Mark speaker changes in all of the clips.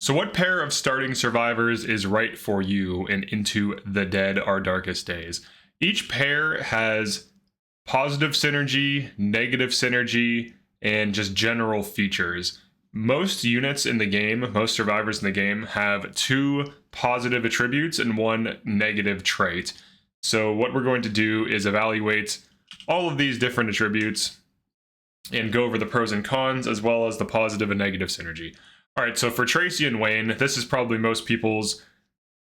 Speaker 1: So what pair of starting survivors is right for you in Into the Dead Our Darkest Days? Each pair has positive synergy, negative synergy, and just general features. Most units in the game, most survivors in the game, have 2 positive attributes and 1 negative trait. So what we're going to do is evaluate all of these different attributes and go over the pros and cons as well as the positive and negative synergy. All right, so for Tracy and Wayne, this is probably most people's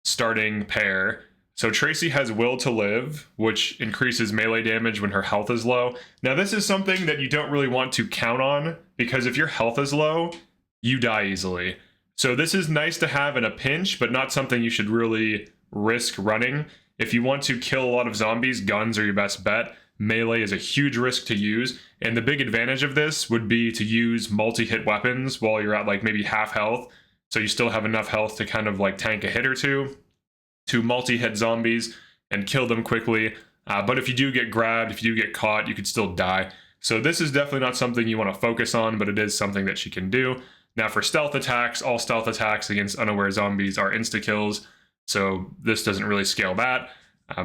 Speaker 1: starting pair. So Tracy has Will to Live, which increases melee damage when her health is low. Now this is something that you don't really want to count on, because if your health is low, you die easily. So this is nice to have in a pinch, but not something you should really risk running. If you want to kill a lot of zombies, guns are your best bet. Melee is a huge risk to use, and the big advantage of this would be to use multi-hit weapons while you're at like maybe half health, so you still have enough health to kind of like tank a hit or two to multi-hit zombies and kill them quickly. But if you do get grabbed, if you do get caught, you could still die. So this is definitely not something you want to focus on, but it is something that she can do. Now for stealth attacks, all stealth attacks against unaware zombies are insta-kills, so this doesn't really scale that.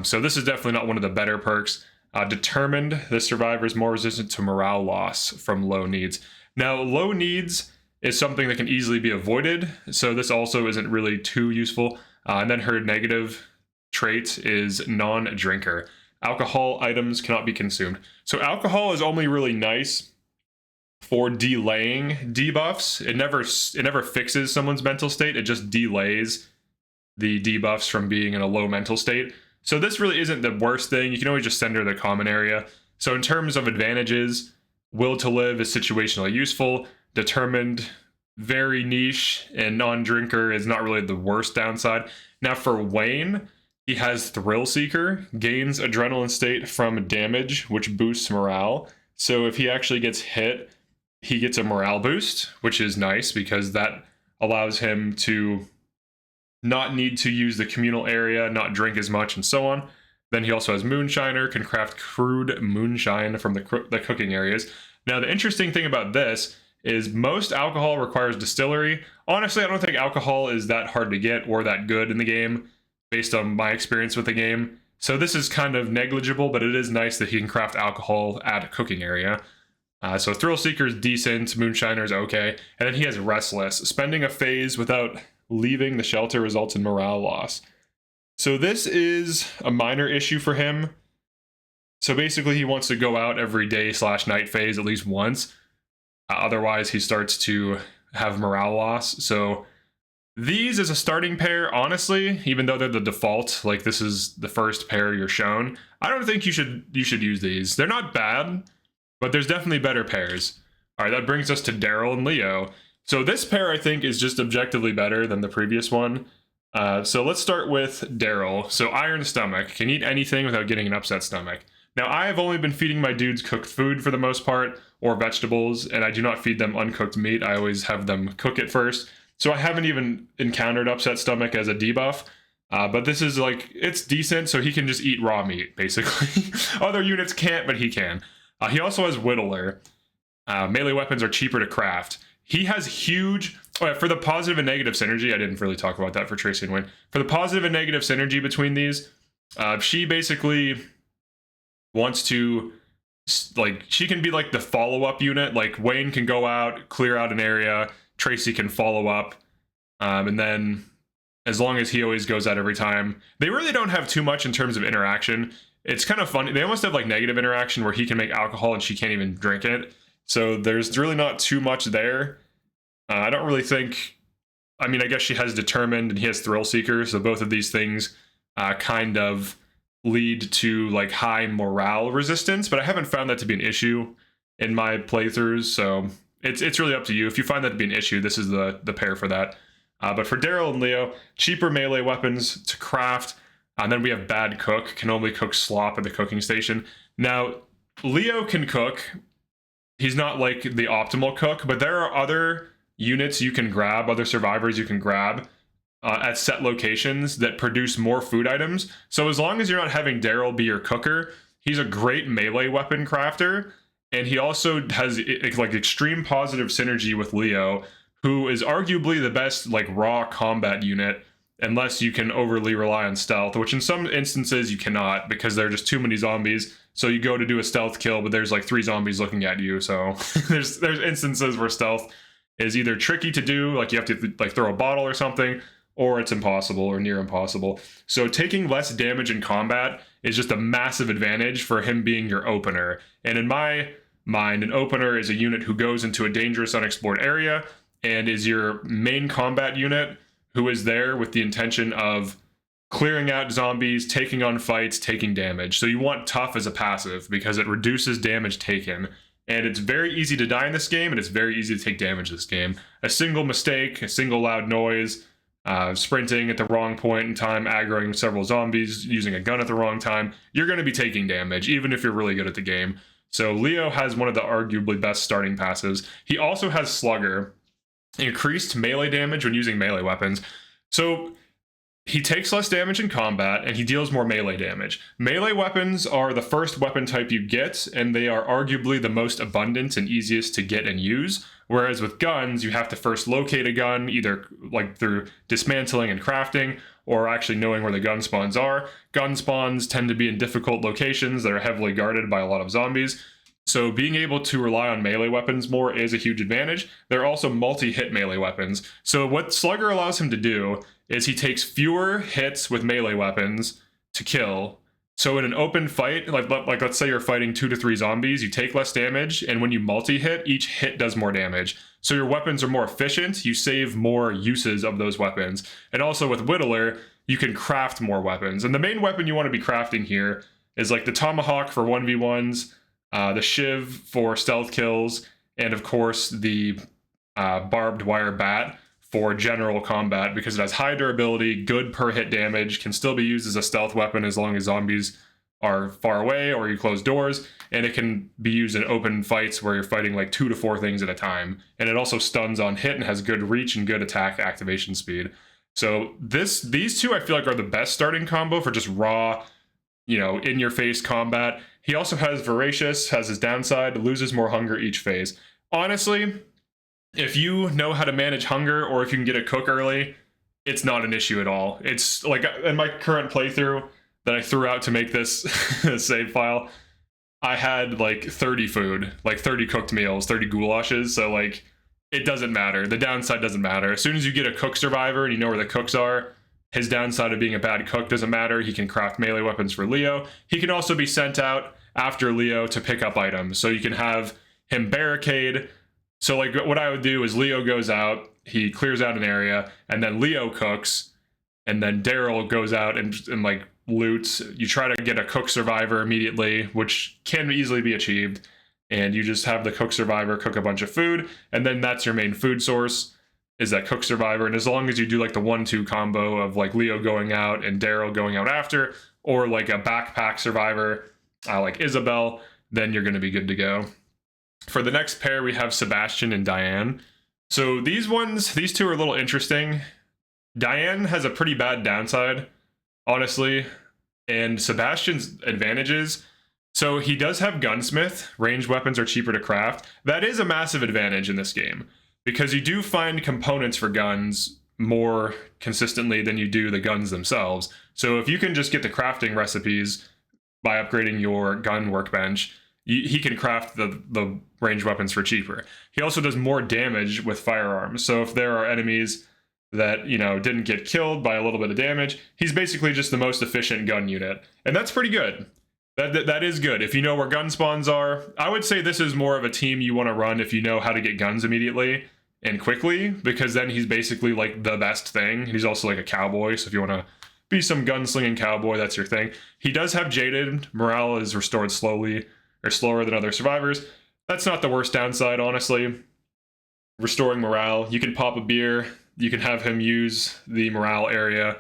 Speaker 1: So this is definitely not one of the better perks. Determined, the survivor is more resistant to morale loss from low needs. Now, low needs is something that can easily be avoided, so this also isn't really too useful. And then her negative trait is non-drinker. Alcohol items cannot be consumed. So alcohol is only really nice for delaying debuffs. It never fixes someone's mental state, it just delays the debuffs from being in a low mental state. So this really isn't the worst thing. You can always just send her to the common area. So in terms of advantages, Will to Live is situationally useful. Determined, very niche, and non-drinker is not really the worst downside. Now for Wayne, he has Thrill Seeker, gains adrenaline state from damage, which boosts morale. So if he actually gets hit, he gets a morale boost, which is nice because that allows him to not need to use the communal area, not drink as much, and so on. Then he also has Moonshiner, can craft crude moonshine from the cooking areas. Now, the interesting thing about this is most alcohol requires distillery. Honestly, I don't think alcohol is that hard to get or that good in the game, based on my experience with the game. So this is kind of negligible, but it is nice that he can craft alcohol at a cooking area. So Thrill Seeker is decent, Moonshiner is okay, and then he has Restless. Spending a phase without leaving the shelter results in morale loss. So this is a minor issue for him. So basically he wants to go out every day/night phase at least once. Otherwise he starts to have morale loss. So these as a starting pair, honestly, even though they're the default, like this is the first pair you're shown, I don't think you should use these. They're not bad, but there's definitely better pairs. All right, that brings us to Daryl and Leo. So this pair, I think, is just objectively better than the previous one. So let's start with Daryl. So Iron Stomach, can eat anything without getting an upset stomach. Now, I have only been feeding my dudes cooked food for the most part, or vegetables, and I do not feed them uncooked meat. I always have them cook it first. So I haven't even encountered upset stomach as a debuff. But this is like, it's decent, so he can just eat raw meat, basically. Other units can't, but he can. He also has Whittler. Melee weapons are cheaper to craft. He has huge, for the positive and negative synergy, I didn't really talk about that for Tracy and Wayne. For the positive and negative synergy between these, she basically wants to, like, she can be like the follow-up unit. Like, Wayne can go out, clear out an area, Tracy can follow up, and then as long as he always goes out every time. They really don't have too much in terms of interaction. It's kind of funny. They almost have like negative interaction where he can make alcohol and she can't even drink it. So there's really not too much there. I don't really think, I mean, I guess she has Determined and he has Thrill Seeker. So both of these things kind of lead to like high morale resistance, but I haven't found that to be an issue in my playthroughs. So it's really up to you. If you find that to be an issue, this is the pair for that. But for Daryl and Leo, cheaper melee weapons to craft. And then we have Bad Cook, can only cook slop at the cooking station. Now, Leo can cook. He's not like the optimal cook, but there are other units you can grab, other survivors you can grab at set locations that produce more food items. So as long as you're not having Daryl be your cooker, he's a great melee weapon crafter. And he also has like extreme positive synergy with Leo who is arguably the best like raw combat unit, unless you can overly rely on stealth, which in some instances you cannot because there are just too many zombies. So you go to do a stealth kill, but there's like 3 zombies looking at you. So there's instances where stealth is either tricky to do, like you have to like throw a bottle or something, or it's impossible or near impossible. So taking less damage in combat is just a massive advantage for him being your opener. And in my mind, an opener is a unit who goes into a dangerous unexplored area and is your main combat unit who is there with the intention of clearing out zombies, taking on fights, taking damage. So you want tough as a passive because it reduces damage taken. And it's very easy to die in this game, and it's very easy to take damage this game. A single mistake, a single loud noise, sprinting at the wrong point in time, aggroing several zombies, using a gun at the wrong time, you're going to be taking damage, even if you're really good at the game. So Leo has one of the arguably best starting passives. He also has Slugger, increased melee damage when using melee weapons. So he takes less damage in combat, and he deals more melee damage. Melee weapons are the first weapon type you get, and they are arguably the most abundant and easiest to get and use. Whereas with guns, you have to first locate a gun, either like through dismantling and crafting, or actually knowing where the gun spawns are. Gun spawns tend to be in difficult locations that are heavily guarded by a lot of zombies. So being able to rely on melee weapons more is a huge advantage. They're also multi-hit melee weapons. So what Slugger allows him to do is he takes fewer hits with melee weapons to kill. So in an open fight, like let's say you're fighting 2 to 3 zombies, you take less damage, and when you multi-hit, each hit does more damage. So your weapons are more efficient, you save more uses of those weapons. And also with Whittler, you can craft more weapons. And the main weapon you want to be crafting here is like the Tomahawk for 1v1s, the Shiv for stealth kills, and of course the barbed wire bat for general combat, because it has high durability, good per hit damage, can still be used as a stealth weapon as long as zombies are far away or you close doors, and it can be used in open fights where you're fighting like 2 to 4 things at a time. And it also stuns on hit and has good reach and good attack activation speed. So these two I feel like are the best starting combo for just raw, in your face combat. He also has Voracious, has his downside, loses more hunger each phase. Honestly, if you know how to manage hunger, or if you can get a cook early, it's not an issue at all. It's like in my current playthrough that I threw out to make this save file, I had like 30 food, like 30 cooked meals, 30 goulashes. So like, it doesn't matter. The downside doesn't matter. As soon as you get a cook survivor and you know where the cooks are, his downside of being a bad cook doesn't matter. He can craft melee weapons for Leo. He can also be sent out after Leo to pick up items. So you can have him barricade. So like what I would do is Leo goes out, he clears out an area, and then Leo cooks, and then Daryl goes out and like loots. You try to get a cook survivor immediately, which can easily be achieved. And you just have the cook survivor cook a bunch of food, and then that's your main food source, is that cook survivor. And as long as you do like the 1-2 combo of like Leo going out and Daryl going out after, or like a backpack survivor like Isabel, then you're going to be good to go. For the next pair, we have Sebastian and Diane. So these two are a little interesting. Diane has a pretty bad downside, honestly, and Sebastian's advantages. So he does have Gunsmith. Ranged weapons are cheaper to craft. That is a massive advantage in this game, because you do find components for guns more consistently than you do the guns themselves. So if you can just get the crafting recipes by upgrading your gun workbench, he can craft the ranged weapons for cheaper. He also does more damage with firearms. So if there are enemies that, didn't get killed by a little bit of damage, he's basically just the most efficient gun unit. And that's pretty good. That is good. If you know where gun spawns are, I would say this is more of a team you want to run if you know how to get guns immediately and quickly, because then he's basically like the best thing. He's also like a cowboy, so if you want to be some gunslinging cowboy, that's your thing. He does have Jaded. Morale is restored slowly, or slower than other survivors. That's not the worst downside, honestly. Restoring morale. You can pop a beer. You can have him use the morale area,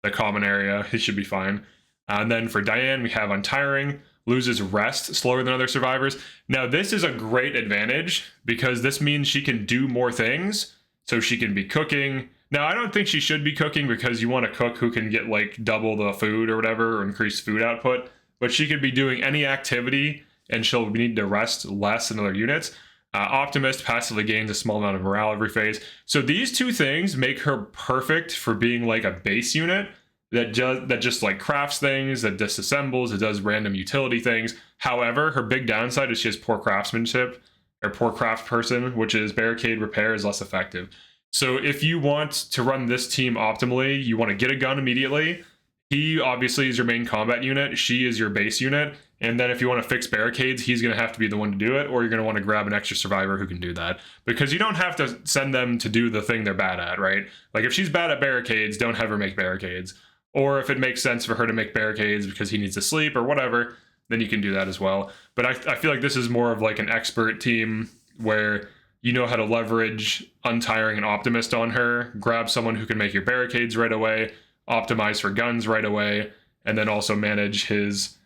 Speaker 1: the common area. He should be fine. And then for Diane, we have Untiring. Loses rest slower than other survivors. Now, this is a great advantage because this means she can do more things. So she can be cooking. Now, I don't think she should be cooking because you want a cook who can get like double the food or whatever, or increase food output. But she could be doing any activity and she'll need to rest less than other units. Optimist passively gains a small amount of morale every phase. So these two things make her perfect for being like a base unit that just like crafts things, that disassembles, it does random utility things. However, her big downside is she has poor craftsmanship, or poor craft person, which is barricade repair is less effective. So if you want to run this team optimally, you want to get a gun immediately. He obviously is your main combat unit. She is your base unit. And then if you want to fix barricades, he's going to have to be the one to do it, or you're going to want to grab an extra survivor who can do that. Because you don't have to send them to do the thing they're bad at, right? Like if she's bad at barricades, don't have her make barricades. Or if it makes sense for her to make barricades because he needs to sleep or whatever, then you can do that as well. But I feel like this is more of like an expert team where you know how to leverage Untiring and Optimist on her, grab someone who can make your barricades right away, optimize for guns right away, and then also manage his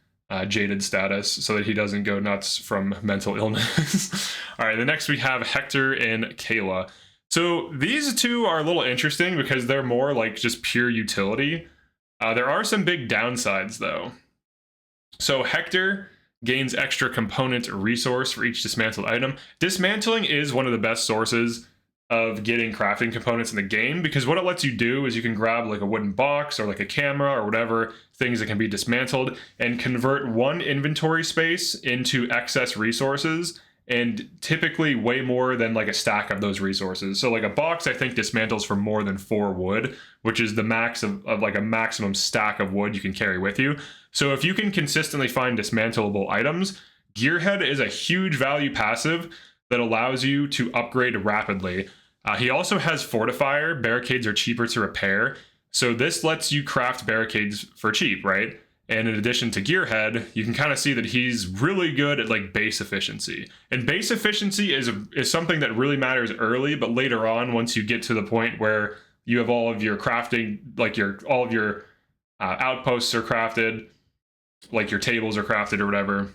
Speaker 1: jaded status so that he doesn't go nuts from mental illness. All right, the next we have Hector and Kayla. So these two are a little interesting because they're more like just pure utility. There are some big downsides though. So Hector gains extra component resource for each dismantled item. Dismantling is one of the best sources of getting crafting components in the game, because what it lets you do is you can grab like a wooden box or like a camera or whatever things that can be dismantled and convert one inventory space into excess resources, and typically way more than like a stack of those resources. So like a box I think dismantles for more than 4 wood, which is the max of like a maximum stack of wood you can carry with you. So if you can consistently find dismantleable items, Gearhead is a huge value passive that allows you to upgrade rapidly. He also has Fortifier. Barricades are cheaper to repair, so this lets you craft barricades for cheap, right? And in addition to Gearhead, you can kind of see that he's really good at like base efficiency. And base efficiency is something that really matters early, but later on, once you get to the point where you have all of your crafting, like all of your outposts are crafted, like your tables are crafted or whatever,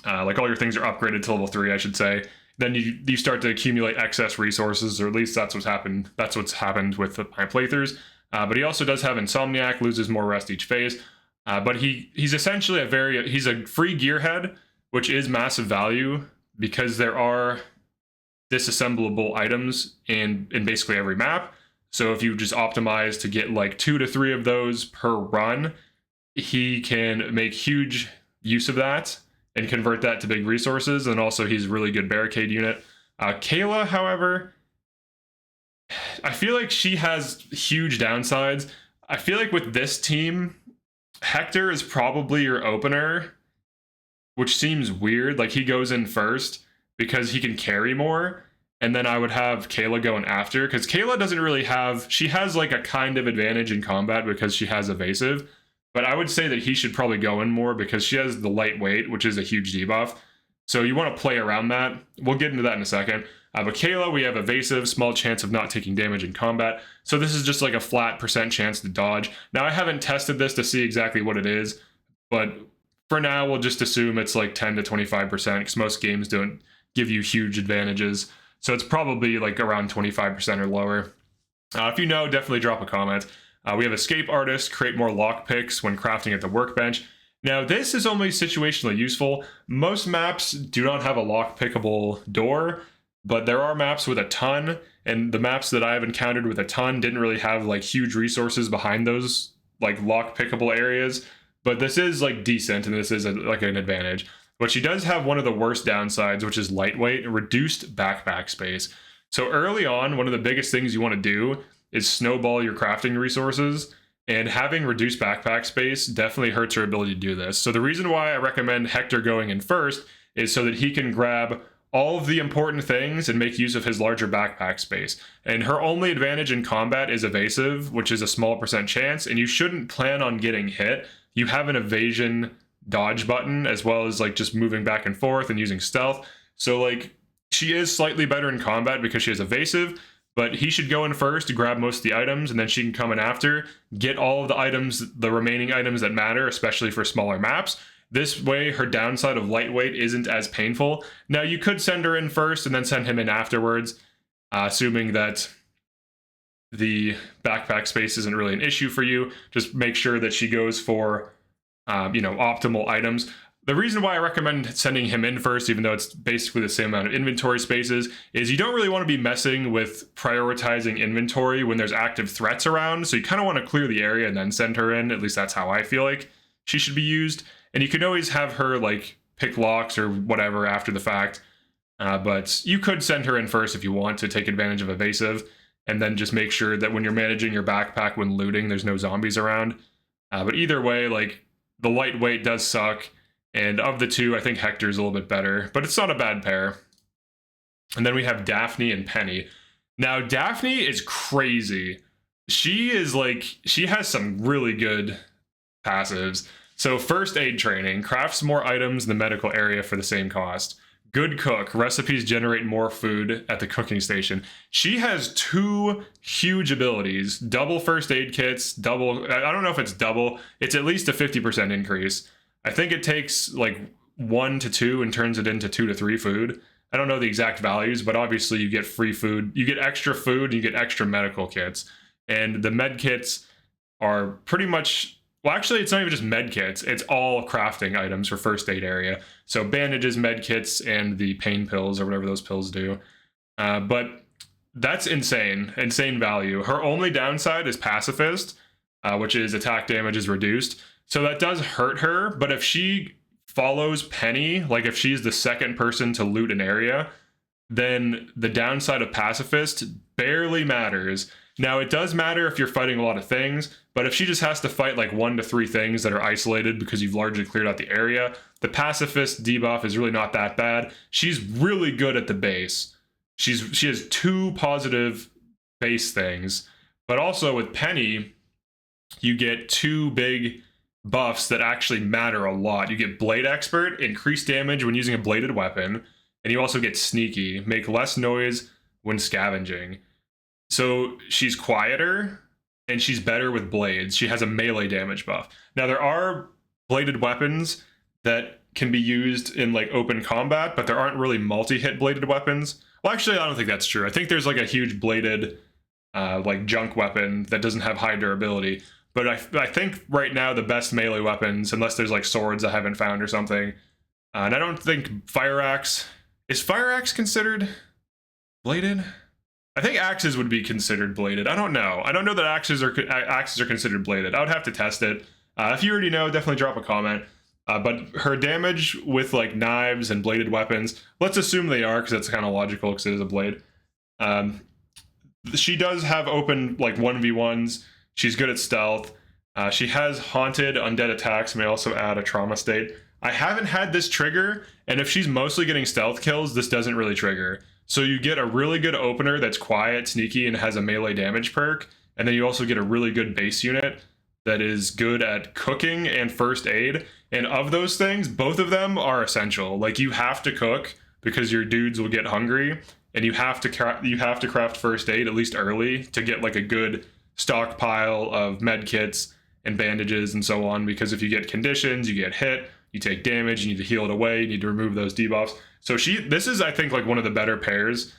Speaker 1: like all your things are upgraded to level 3, I should say. Then you start to accumulate excess resources, or at least that's what's happened. That's what's happened with my playthroughs. But he also does have Insomniac, loses more rest each phase. But he's essentially he's a free gearhead, which is massive value because there are disassemblable items in basically every map. So if you just optimize to get like 2 to 3 of those per run, he can make huge use of that and convert that to big resources. And also he's a really good barricade unit. Kayla, however, I feel like she has huge downsides. I feel like with this team, Hector is probably your opener, which seems weird. Like he goes in first because he can carry more. And then I would have Kayla going after, because Kayla doesn't really have, she has like a kind of advantage in combat because she has evasive. But I would say that he should probably go in more because she has the lightweight, which is a huge debuff. So you want to play around that. We'll get into that in a second. But Kayla, we have evasive, small chance of not taking damage in combat. So this is just like a flat % chance to dodge. Now I haven't tested this to see exactly what it is, but for now we'll just assume it's like 10 to 25% because most games don't give you huge advantages. So it's probably like around 25% or lower. If you know, definitely drop a comment. We have Escape Artist, create more lockpicks when crafting at the workbench. Now, this is only situationally useful. Most maps do not have a lockpickable door, but there are maps with a ton, and the maps that I've encountered with a ton didn't really have like huge resources behind those like lockpickable areas. But this is like decent, and this is like an advantage. But she does have one of the worst downsides, which is lightweight and reduced backpack space. So early on, one of the biggest things you want to do is snowball your crafting resources, and having reduced backpack space definitely hurts her ability to do this. So the reason why I recommend Hector going in first is so that he can grab all of the important things and make use of his larger backpack space. And her only advantage in combat is evasive, which is a small % chance, and you shouldn't plan on getting hit. You have an evasion dodge button, as well as like just moving back and forth and using stealth. So like she is slightly better in combat because she has evasive, but he should go in first to grab most of the items, and then she can come in after, get all of the items, the remaining items that matter, especially for smaller maps. This way, her downside of lightweight isn't as painful. Now, you could send her in first and then send him in afterwards, assuming that the backpack space isn't really an issue for you. Just make sure that she goes for, optimal items. the reason why I recommend sending him in first, even though it's basically the same amount of inventory spaces, is you don't really want to be messing with prioritizing inventory when there's active threats around. So you kind of want to clear the area and then send her in. At least that's how I feel like she should be used. And you can always have her like pick locks or whatever after the fact. But you could send her in first if you want to take advantage of evasive, and then just make sure that when you're managing your backpack when looting, there's no zombies around. But either way, like, the lightweight does suck. And of the two, I think Hector's a little bit better, but it's not a bad pair. And then we have Daphne and Penny. Now, Daphne is crazy. She has some really good passives. So first aid training, crafts more items in the medical area for the same cost. Good cook, recipes generate more food at the cooking station. She has 2 huge abilities, double first aid kits, double, I don't know if it's double, it's at least a 50% increase. I think it takes like 1 to 2 and turns it into 2 to 3 food. I don't know the exact values, but obviously you get free food. You get extra food, and you get extra medical kits. And the med kits are pretty much, well, actually, it's not even just med kits. It's all crafting items for first aid area. So bandages, med kits, and the pain pills or whatever those pills do. But that's insane value. Her only downside is pacifist, which is attack damage is reduced. So that does hurt her, but if she follows Penny, like if she's the second person to loot an area, then the downside of pacifist barely matters. Now, it does matter if you're fighting a lot of things, but if she just has to fight like 1 to 3 things that are isolated because you've largely cleared out the area, the pacifist debuff is really not that bad. She's really good at the base. She has 2 positive base things, but also with Penny, you get 2 big buffs that actually matter a lot. You get Blade Expert, increased damage when using a bladed weapon, and you also get Sneaky, make less noise when scavenging. So she's quieter, and she's better with blades. She has a melee damage buff. Now, there are bladed weapons that can be used in like open combat, but there aren't really multi-hit bladed weapons. Well, actually, I don't think that's true. I think there's like a huge bladed like junk weapon that doesn't have high durability. But I think right now the best melee weapons, unless there's like swords I haven't found or something, and I don't think Fire Axe, is Fire Axe considered bladed? I think axes would be considered bladed. I don't know. I don't know that axes are considered bladed. I would have to test it. If you already know, definitely drop a comment. But her damage with like knives and bladed weapons, let's assume they are, because that's kind of logical because it is a blade. She does have open like 1v1s. She's good at stealth. She has haunted undead attacks, may also add a trauma state. I haven't had this trigger, and if she's mostly getting stealth kills, this doesn't really trigger. So you get a really good opener that's quiet, sneaky, and has a melee damage perk, and then you also get a really good base unit that is good at cooking and first aid. And of those things, both of them are essential. Like, you have to cook because your dudes will get hungry, and you have to craft first aid at least early to get like a good stockpile of med kits and bandages and so on, because if you get conditions, you get hit, you take damage, you need to heal it away, you need to remove those debuffs. So this is, I think, like one of the better pairs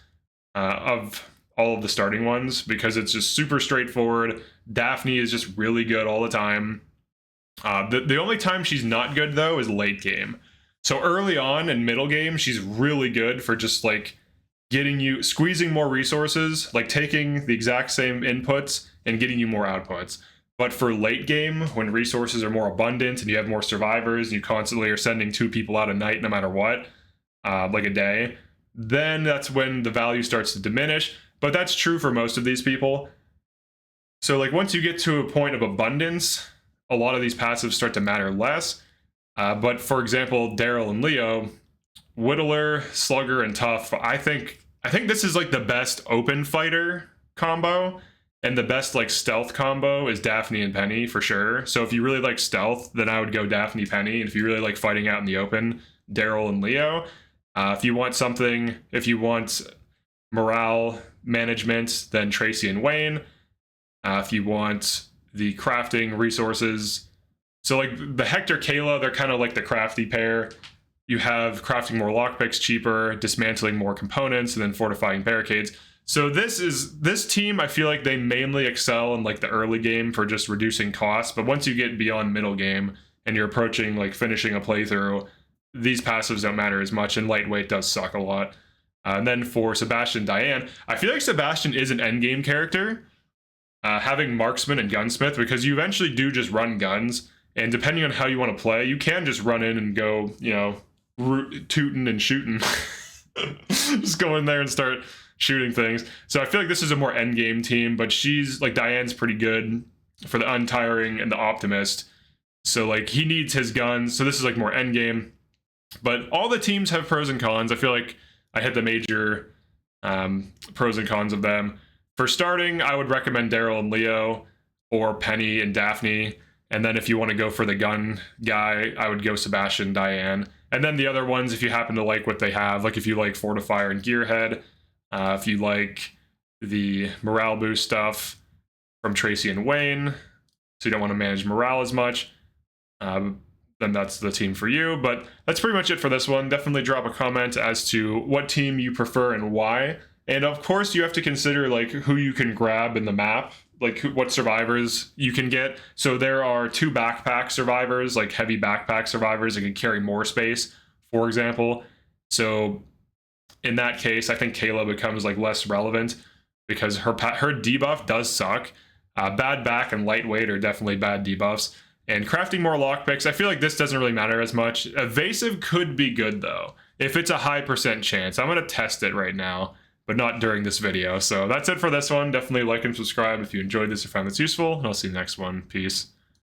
Speaker 1: of all of the starting ones, because it's just super straightforward. Daphne is just really good all the time. The only time she's not good, though, is late game. So early on in middle game, she's really good for just like squeezing more resources, like taking the exact same inputs and getting you more outputs. But for late game, when resources are more abundant and you have more survivors and you constantly are sending 2 people out a night no matter what, like a day, then that's when the value starts to diminish. But that's true for most of these people. So like once you get to a point of abundance, a lot of these passives start to matter less. But for example, Daryl and Leo, Whittler, Slugger, and Tough, I think this is like the best open fighter combo, and the best like stealth combo is Daphne and Penny for sure. So if you really like stealth, then I would go Daphne, Penny. And if you really like fighting out in the open, Daryl and Leo. If you want morale management, then Tracy and Wayne. If you want the crafting resources, so like the Hector Kayla, they're kind of like the crafty pair. You have crafting more lockpicks cheaper, dismantling more components, and then fortifying barricades. So this team, I feel like they mainly excel in like the early game for just reducing costs. But once you get beyond middle game and you're approaching like finishing a playthrough, these passives don't matter as much, and lightweight does suck a lot. And then for Sebastian and Diane, I feel like Sebastian is an endgame character, having marksman and gunsmith, because you eventually do just run guns, and depending on how you want to play, you can just run in and go, you know, tooting and shooting. Just go in there and start shooting things. So I feel like this is a more endgame team, but she's like, Diane's pretty good for the untiring and the optimist. So like he needs his guns. So this is like more endgame. But all the teams have pros and cons. I feel like I hit the major pros and cons of them. For starting, I would recommend Daryl and Leo or Penny and Daphne. And then if you want to go for the gun guy, I would go Sebastian and Diane. And then the other ones, if you happen to like what they have, like if you like Fortifier and Gearhead, if you like the morale boost stuff from Tracy and Wayne, so you don't want to manage morale as much, then that's the team for you. But that's pretty much it for this one. Definitely drop a comment as to what team you prefer and why. And of course, you have to consider like who you can grab in the map, like what survivors you can get. So there are 2 backpack survivors, like heavy backpack survivors that can carry more space, for example. So in that case, I think Kayla becomes like less relevant because her debuff does suck. Bad back and lightweight are definitely bad debuffs. And crafting more lockpicks, I feel like this doesn't really matter as much. Evasive could be good though, if it's a high % chance. I'm gonna test it right now, but not during this video. So that's it for this one. Definitely like and subscribe if you enjoyed this or found this useful, and I'll see you next one. Peace.